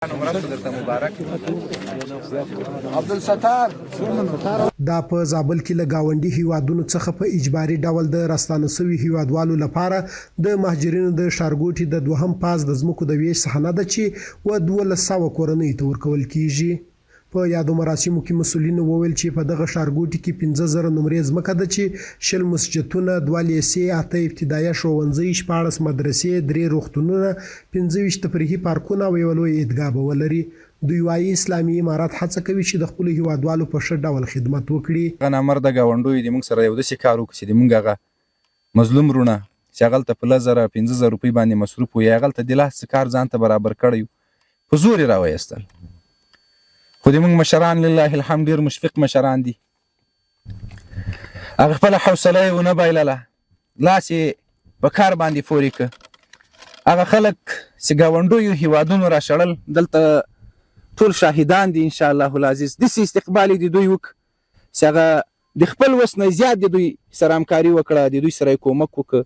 دا په زابل کې له گاونډي هیوادونو څخه په اجباري ډول د راستانه شوي هیوادوالو لپاره د مهاجرینو د ښارګوټي د دویم پاس د ځمکو د ویش صحنه ده چې 1200 کورنۍ ته ورکول کیږي. په یادو مراسمو کې مسؤلینو وویل چې په دغه ښارګوټي کې 15000 نمرې ځمکه ده چې 20 مسجدونه، 2 لیسې، 8 ابتدایي ښوونځي، 14 مدرسې، 3 روغتونونه، 25 تفریحي پارکونه او یو لوی عیدګاه به ولري. دوی وايي اسلامي امارات هڅه کوي چې د خپل هیوادوالو په ښه ډول خدمت وکړي. نامرده ګاونډیو د موږ سره یو داسې کار وکړي چې د موږ هغه مظلوم وروڼه چې هغلته په 15,000 روپۍ باندې مصروف وي، هغلته د لاس کار ځان ته برابر کړی په زور یې راوایستل. خو د موږ مشران لله الحمد ډېر مشفق مشران دي. هغه خپله حوصله یې ونه بایلله، لاس یې په کار باندې پورې که. هغه خلک چې ګاونډیو هیوادونو راشړل دلته ټول شاهدان دي انشاءالله العزیز. داسې استقبال یې د دوی وکړ چې هغه د خپل وس نه زیات د دوی سره همکاري وکړه، د دوی سره یې کومک وکړه.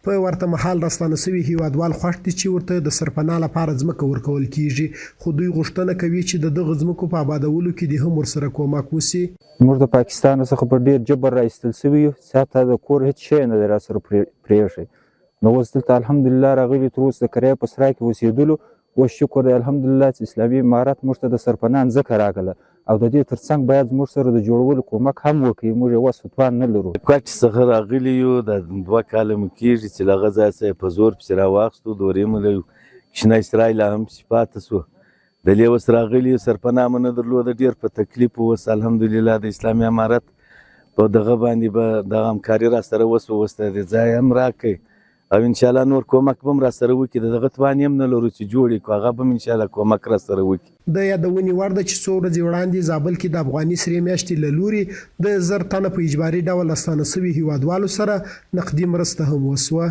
په ورته مهال راستانه شوي هیوادوال خوښ دي چې ورته د سرپناه لپاره ځمکه ورکول کیږي، خو دوی غوښتنه کوي چې د دغه ځمکو په آبادولو کې د هم ورسره کومک وشي. موږ د پاکستان څخه په ډېر جبر راایستل شوي یو، حتی د کور هېڅ شی نه دی راسره پرېښی. نو اوس دلته الحمدلله راغلي، تر اوسه د کرایې په سرای کې اوسېدلو. اوس شکر دی الحمدلله چې اسلامي امارات موږ ته د سرپناه ځمکه راکړله، او د دې ترڅنګ باید زموږ سره د جوړولو کومک هم وکړي. موږ یې وس فتوان نه لرو. کوټې څخه راغلي یو، د 2 کاله مو کېږي چې له هغه ځایه څخه یې په زور پسې راواخیستو. دویم له کوچنی سرای لا هم پسې پاتې سوه. دلې اوس راغلي یو، سرپناه مو نه درلوده، ډېر په تکلیف وو. اوس الحمدلله د اسلامي امارت په دغه باندې به دغه همکاري را سره وسوه. اوس د ځای هم راکړئ او انشاءالله نور کومک به هم را سره وکړي. د دغه توان هم نه لرو چې جوړ یې کړو، هغه به هم انشاءالله کومک را سره وکړي. د یادونې وړ ده چې څو ورځې وړاندې زابل کې د افغاني سرې میاشتې له لورې د 1000 تنه په اجباري ډول راستانه شوي هیوادوالو سره نقدي مرسته هم وسوه.